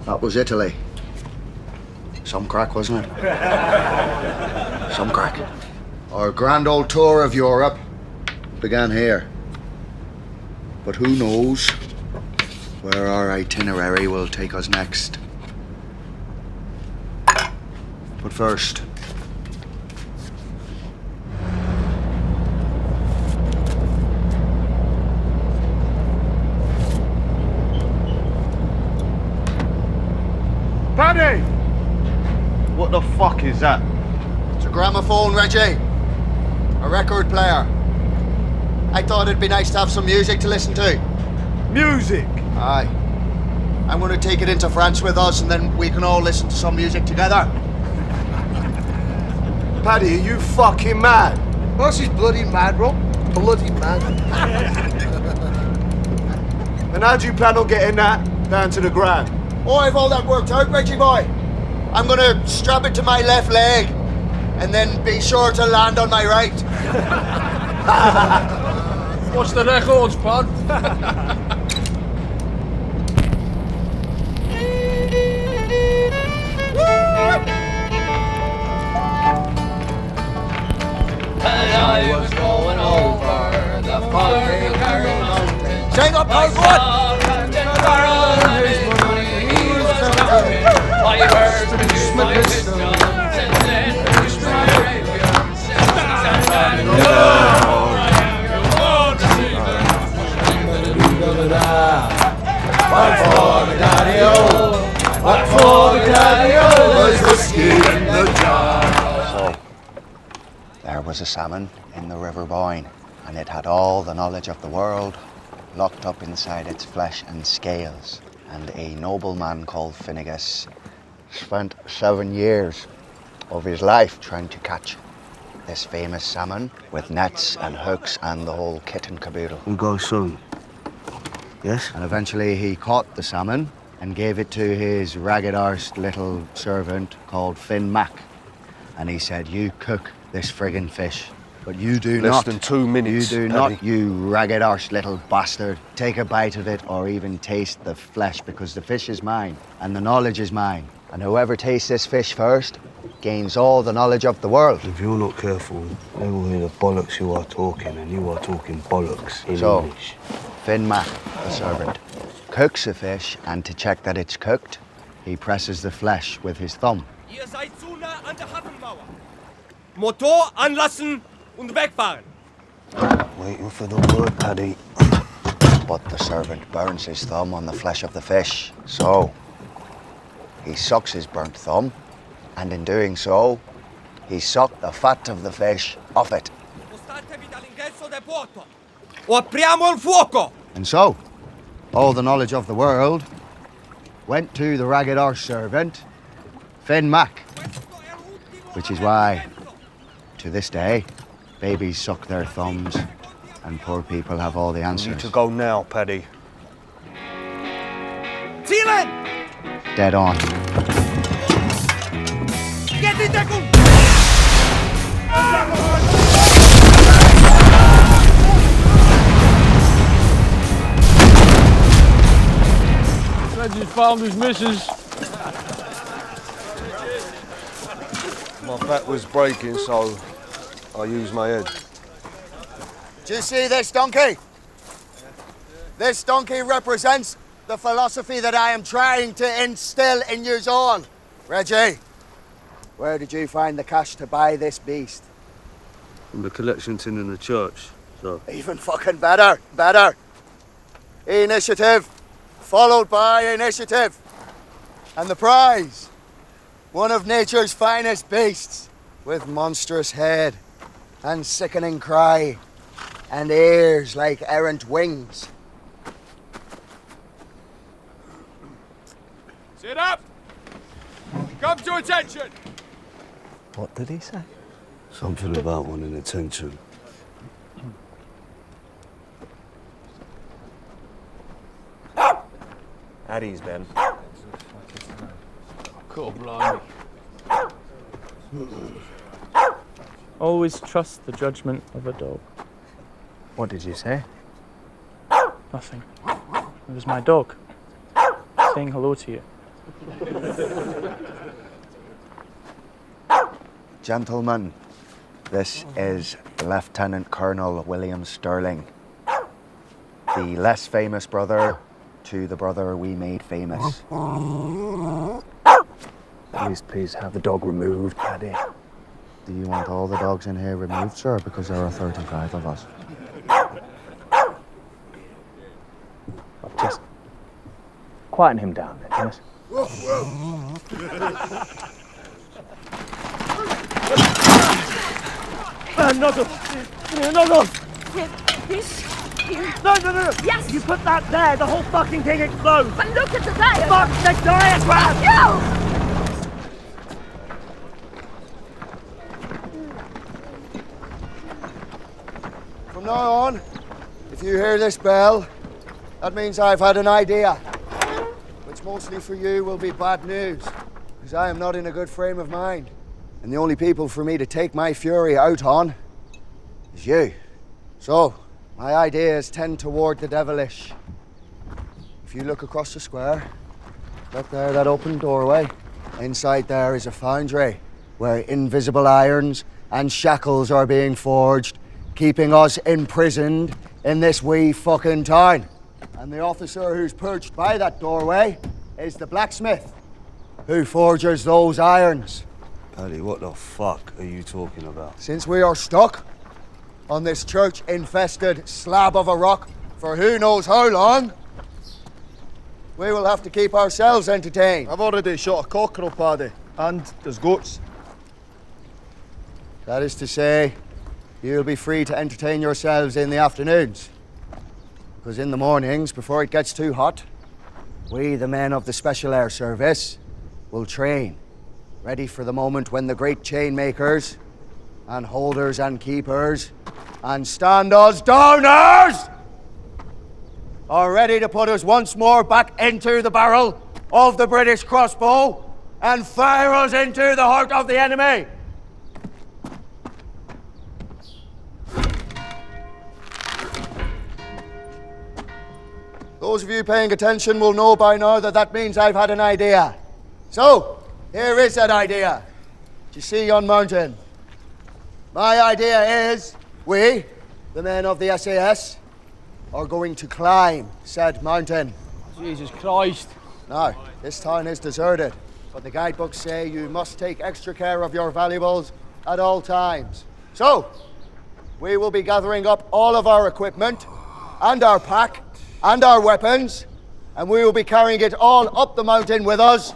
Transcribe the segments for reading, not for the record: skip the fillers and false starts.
That was Italy. Some crack, wasn't it? Some crack. Our grand old tour of Europe began here. But who knows where our itinerary will take us next. But first, Paddy! what the fuck is that? It's a gramophone, Reggie. A record player. I thought it'd be nice to have some music to listen to. Music? Aye. I'm going to take it into France with us and then we can all listen to some music together. Paddy, are you fucking mad? Well, she's bloody mad, bro. Bloody mad. And how do you plan on getting that down to the ground? Oh, I've all that worked out, Reggie boy. I'm going to strap it to my left leg and then be sure to land on my right. What's the records, Pod? I was going over the fucking mountain. Sing up, I boy! saw Captain Farrell and his money he was counting. I heard him use my pistols and then push my rapiers. What for the daddy-o? What for the daddy-o? There's whiskey in the jar. There was a salmon in the River Boyne, and it had all the knowledge of the world locked up inside its flesh and scales. And a nobleman called Finnegas spent 7 years of his life trying to catch this famous salmon with nets and hooks and the whole kit and caboodle. We go soon. Yes? And eventually he caught the salmon and gave it to his ragged-arsed little servant called Finn Mac. And he said, "You cook this friggin' fish, but you do Less not. than 2 minutes, You do Paddy. not, you ragged-arsed little bastard, take a bite of it or even taste the flesh, because the fish is mine and the knowledge is mine. And whoever tastes this fish first gains all the knowledge of the world." If you're not careful, they will hear the bollocks you are talking, and you are talking bollocks in So, English. Finn Mac, the servant, cooks a fish, and to check that it's cooked, he presses the flesh with his thumb. Ihr seid zu nah an der Hafenmauer. Motor anlassen und wegfahren. Waiting for the word, Paddy. But the servant burns his thumb on the flesh of the fish. So, he sucks his burnt thumb, and in doing so, he sucked the fat of the fish off it. Spostatevi dall'ingresso del porto. O apriamo il fuoco. And so, all the knowledge of the world went to the ragged-arsed servant, Finn Mac. Which is why, to this day, babies suck their thumbs and poor people have all the You answers. need to go now, Paddy. Zielen! Dead on. Get in Deckung! Reggie's found his missus. My back was breaking, so I used my head. Do you see this donkey? This donkey represents the philosophy that I am trying to instill in you all. Reggie, where did you find the cash to buy this beast? From the collection tin in the church, so. Even fucking better, better. Initiative, followed by initiative. And the prize, one of nature's finest beasts, with monstrous head and sickening cry, and ears like errant wings. Sit up! Come to attention! What did he say? Something about wanting attention. Paddy's, Ben. God blimey. Always trust the judgment of a dog. What did you say? Nothing. It was my dog. saying hello to you. Gentlemen, this is Lieutenant Colonel William Sterling, the less famous brother to the brother we made famous. Please have the dog removed, Paddy. Do you want all the dogs in here removed, sir? Because there are 35 of us. Just quieten him down then, yes? Another! Another! This here. No! Yes! You put that there, the whole fucking thing explodes! But look at the diagram! Fuck the diagram! No! From now on, if you hear this bell, that means I've had an idea. Which mostly for you will be bad news, because I am not in a good frame of mind. And the only people for me to take my fury out on is you. So, my ideas tend toward the devilish. If you look across the square, up there, that open doorway, inside there is a foundry where invisible irons and shackles are being forged, keeping us imprisoned in this wee fucking town. And the officer who's perched by that doorway is the blacksmith who forges those irons. Paddy, what the fuck are you talking about? Since we are stuck on this church-infested slab of a rock for who knows how long, we will have to keep ourselves entertained. I've already shot a cockerel, Paddy, and there's goats. That is to say, you'll be free to entertain yourselves in the afternoons. Because in the mornings, before it gets too hot, we, the men of the Special Air Service, will train, ready for the moment when the great chain makers and holders and keepers and standers downers are ready to put us once more back into the barrel of the British crossbow and fire us into the heart of the enemy. Those of you paying attention will know by now that that means I've had an idea. So, here is that idea. Do you see yon mountain? My idea is we, the men of the SAS, are going to climb said mountain. Jesus Christ. Now, this town is deserted, but the guidebooks say you must take extra care of your valuables at all times. So, we will be gathering up all of our equipment and our pack and our weapons, and we will be carrying it all up the mountain with us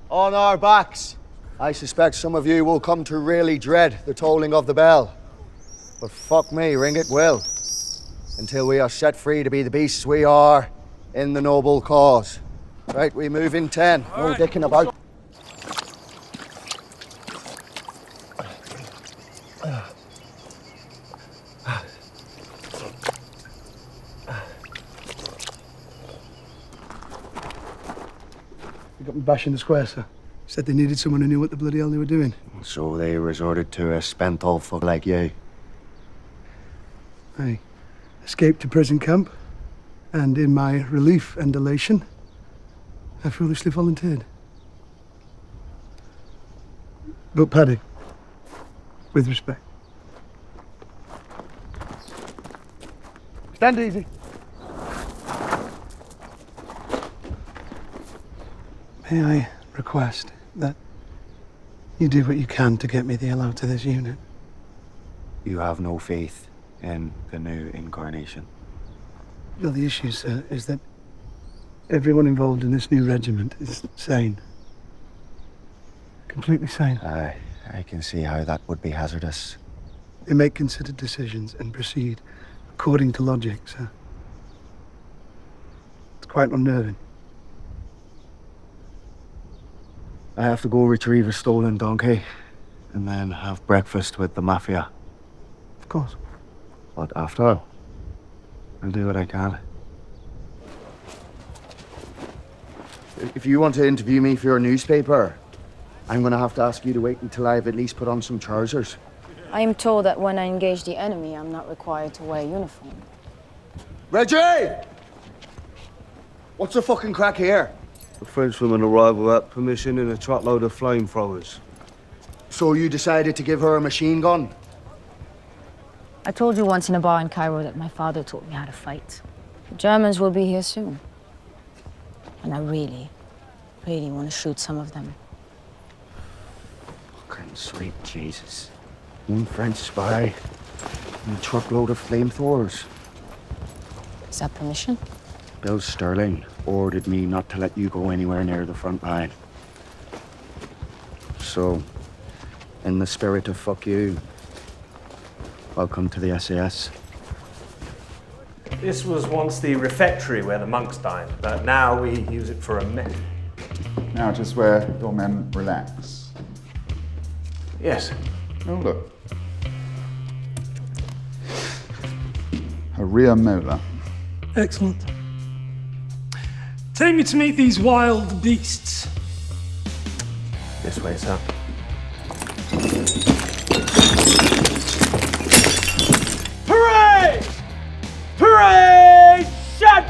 on our backs. I suspect some of you will come to really dread the tolling of the bell, but fuck me, ring it will, until we are set free to be the beasts we are in the noble cause. Right, we move in 10. No dicking about. You got me bashing the square, sir. Said they needed someone who knew what the bloody hell they were doing. So they resorted to a spent old fuck like you. I escaped to prison camp, and in my relief and elation, I foolishly volunteered. But Paddy, with respect. Stand easy. May I request that you do what you can to get me the hell out of this unit? You have no faith in the new incarnation. Well, the issue, sir, is that everyone involved in this new regiment is sane. Completely sane. I can see how that would be hazardous. They make considered decisions and proceed according to logic, sir. It's quite unnerving. I have to go retrieve a stolen donkey and then have breakfast with the mafia. Of course. But after, I'll do what I can. If you want to interview me for your newspaper, I'm going to have to ask you to wait until I've at least put on some trousers. I am told that when I engage the enemy, I'm not required to wear a uniform. Reggie! What's the fucking crack here? The Frenchwoman arrived without permission in a truckload of flamethrowers. So you decided to give her a machine gun? I told you once in a bar in Cairo that my father taught me how to fight. The Germans will be here soon. And I really want to shoot some of them. Fucking sweet Jesus. One French spy and a truckload of flamethrowers. Is that permission? Bill Sterling ordered me not to let you go anywhere near the front line. So, in the spirit of fuck you, welcome to the SAS. This was once the refectory where the monks dined, but now we use it for a mess. Now it is where your men relax. Yes. Oh, look. A rear molar. Excellent. Take me to meet these wild beasts. This way, sir. Hooray! Hooray! Shut!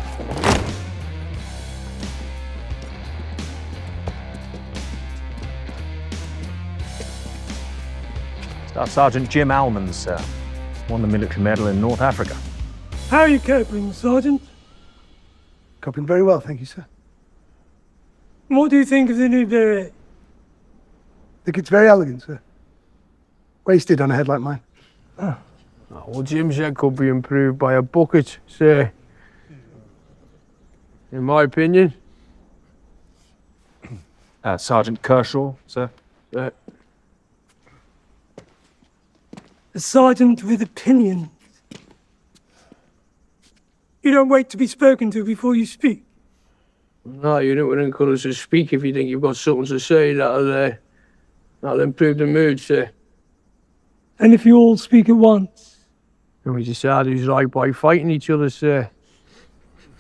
Staff Sergeant Jim Almond, sir. Won the military medal in North Africa. How are you coping, Sergeant? Coping very well, thank you, sir. What do you think of the new beret? I think it's very elegant, sir. Wasted on a head like mine. Well, Jim said could be improved by a bucket, sir. In my opinion. Sergeant Kershaw, sir. Sir. A sergeant with opinions. You don't wait to be spoken to before you speak. No, you don't encourage us to speak if you think you've got something to say that'll improve the mood, sir. And if you all speak at once? And we decide who's right by fighting each other, sir.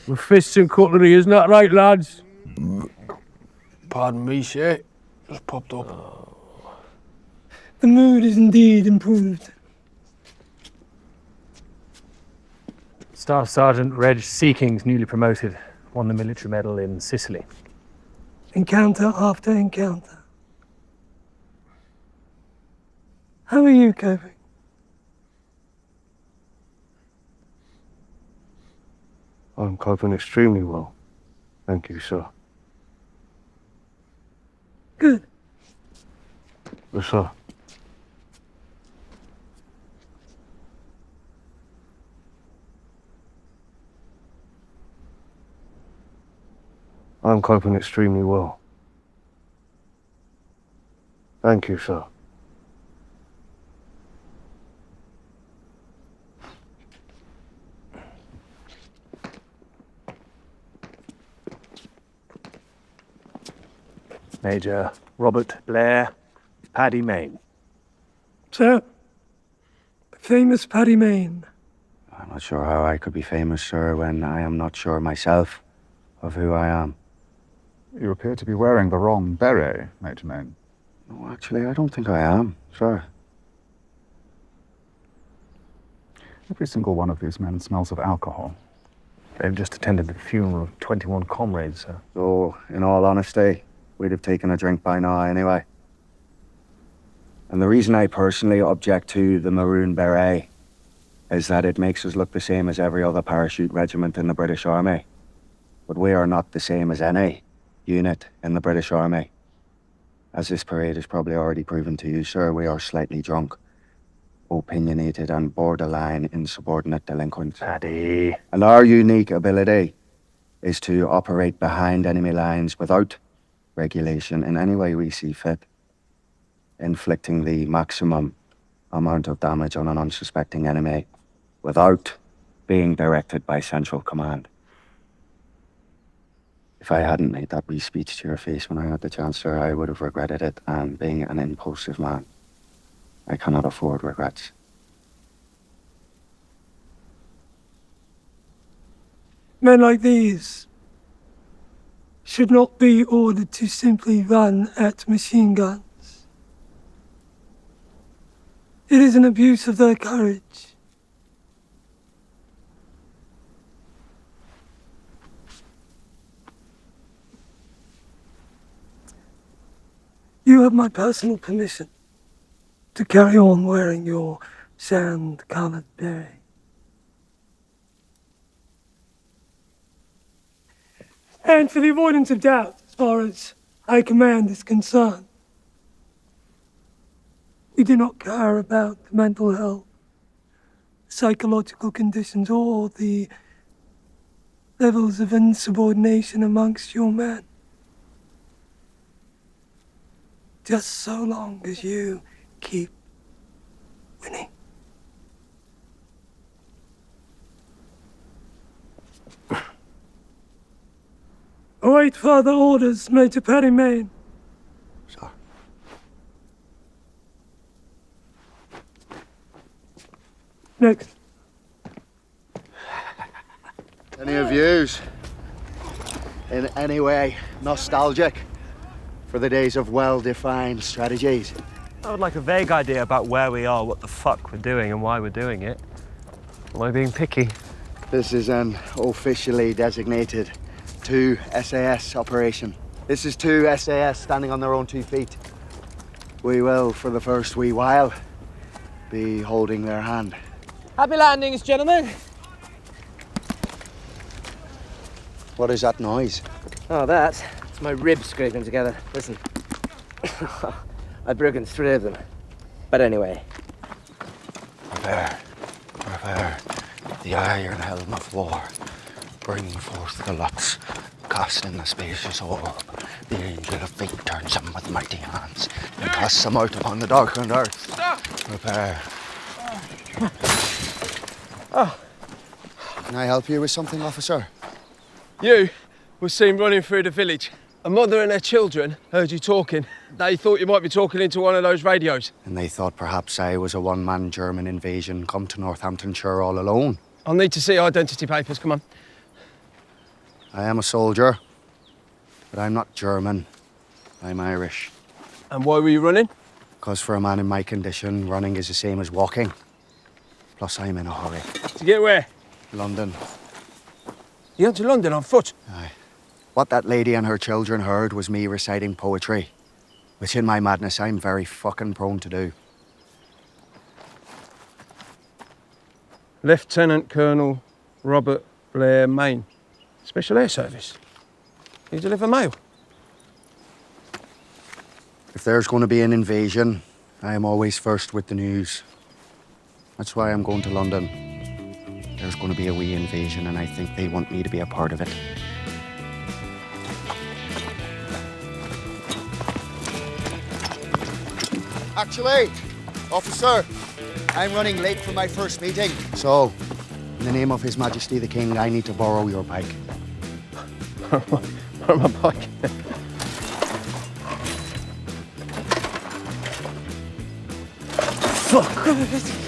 With fists and cutlery, isn't that right, lads? Pardon me, sir. Just popped up. The mood is indeed improved. Staff Sergeant Reg Seeking's newly promoted. Won the military medal in Sicily. Encounter after encounter. How are you coping? I'm coping extremely well. Thank you, sir. Good. Yes, sir. I'm coping extremely well. Thank you, sir. Major Robert Blair, Paddy, Maine. So, famous Paddy Maine. I'm not sure how I could be famous, sir, when I am not sure myself of who I am. You appear to be wearing the wrong beret, Major Maine. No, actually, I don't think I am, sir. Every single one of these men smells of alcohol. They've just attended the funeral of 21 comrades, sir. So, in all honesty, we'd have taken a drink by now anyway. And the reason I personally object to the maroon beret is that it makes us look the same as every other parachute regiment in the British Army. But we are not the same as any unit in the British Army. As this parade has probably already proven to you, sir, we are slightly drunk, opinionated and borderline insubordinate delinquents. Paddy. And our unique ability is to operate behind enemy lines without regulation in any way we see fit, inflicting the maximum amount of damage on an unsuspecting enemy without being directed by central command. If I hadn't made that wee speech to your face when I had the chance, sir, I would have regretted it, and being an impulsive man, I cannot afford regrets. Men like these should not be ordered to simply run at machine guns. It is an abuse of their courage. You have my personal permission to carry on wearing your sand-colored beret. And for the avoidance of doubt, as far as High Command is concerned, we do not care about the mental health, psychological conditions, or the levels of insubordination amongst your men. Just so long as you keep winning. Await further orders, Major Paddy Main. Sir. Next. Any of yous in any way nostalgic for the days of well-defined strategies? I would like a vague idea about where we are, what the fuck we're doing, and why we're doing it. Am I being picky? This is an officially designated 2 SAS operation. This is 2 SAS standing on their own 2 feet. We will, for the first wee while, be holding their hand. Happy landings, gentlemen. What is that noise? Oh, it's my ribs scraping together. Listen, I've broken 3 of them. But anyway. Prepare, prepare the iron helm of war. Bring forth the lots, cast in the spacious orb. The angel of fate turns them with mighty hands and casts them out upon the darkened earth. Prepare. Oh. Can I help you with something, officer? You were seen running through the village. A mother and her children heard you talking. They thought you might be talking into one of those radios. And they thought perhaps I was a one-man German invasion come to Northamptonshire all alone. I'll need to see identity papers, come on. I am a soldier, but I'm not German. I'm Irish. And why were you running? Because for a man in my condition, running is the same as walking. Plus, I'm in a hurry. To get where? London. You went to London on foot? Aye. What that lady and her children heard was me reciting poetry, which in my madness I'm very fucking prone to do. Lieutenant Colonel Robert Blair Main. Special Air Service. You deliver mail? If there's going to be an invasion, I am always first with the news. That's why I'm going to London. There's going to be a wee invasion and I think they want me to be a part of it. Actually, officer, I'm running late for my first meeting. So, in the name of His Majesty the King, I need to borrow your bike. Borrow my bike? Fuck!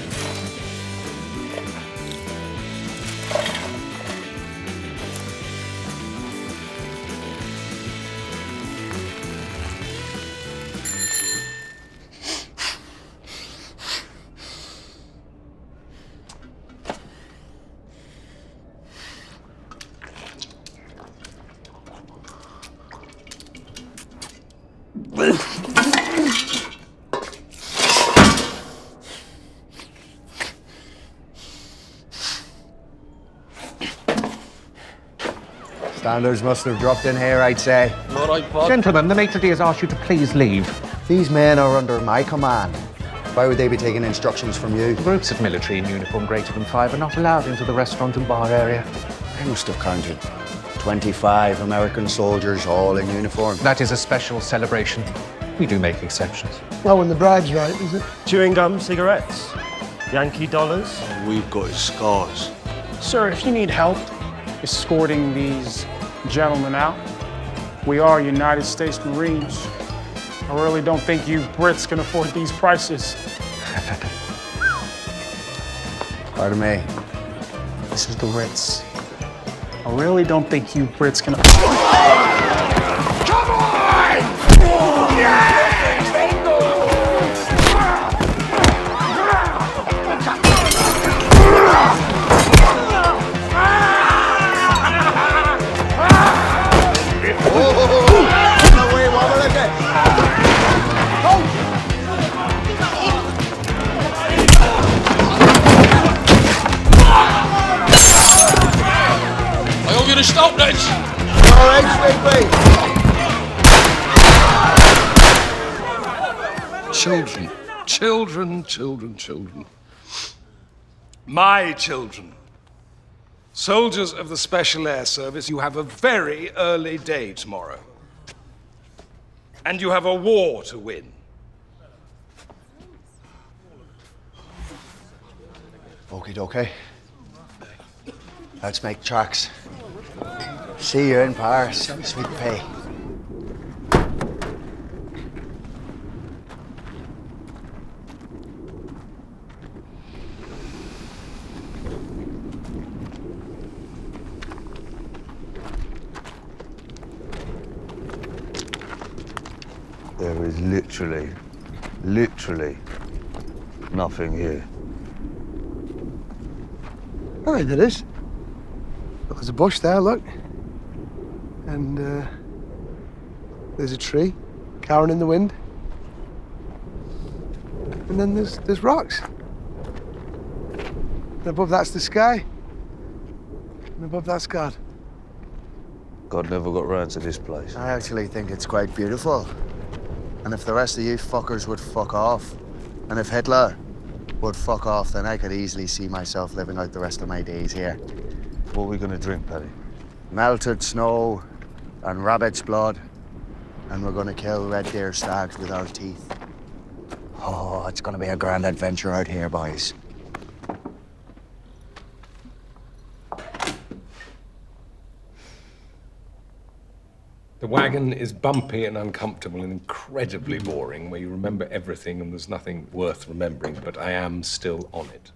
Standards must have dropped in here, I'd say. All right, Bob. Gentlemen, the maitre d' has asked you to please leave. These men are under my command. Why would they be taking instructions from you? Groups of military in uniform greater than 5 are not allowed into the restaurant and bar area. I must have counted 25 American soldiers, all in uniform. That is a special celebration. We do make exceptions. Well, when the bride's right, is it? Chewing gum, cigarettes, Yankee dollars. We've got his scars. Sir, if you need help escorting these gentlemen out, we are United States Marines. I really don't think you Brits can afford these prices. Pardon me. This is the Ritz. I really don't think you Brits can. Come on! Yeah! to stop this. All right, Children, children, children, children. My children. Soldiers of the Special Air Service, you have a very early day tomorrow. And you have a war to win. Okie dokie. Let's make tracks. See you in Paris. Sweet pay. There is literally nothing here. Oh, there is. Look, there's a bush there, look. And there's a tree, cowering in the wind. And then there's rocks. And above that's the sky. And above that's God. God never got round to this place. I actually think it's quite beautiful. And if the rest of you fuckers would fuck off, and if Hitler would fuck off, then I could easily see myself living out the rest of my days here. What are we gonna drink, Paddy? Melted snow and rabbit's blood, and we're gonna kill red deer stags with our teeth. Oh, it's gonna be a grand adventure out here, boys. The wagon is bumpy and uncomfortable and incredibly boring, where you remember everything and there's nothing worth remembering, but I am still on it.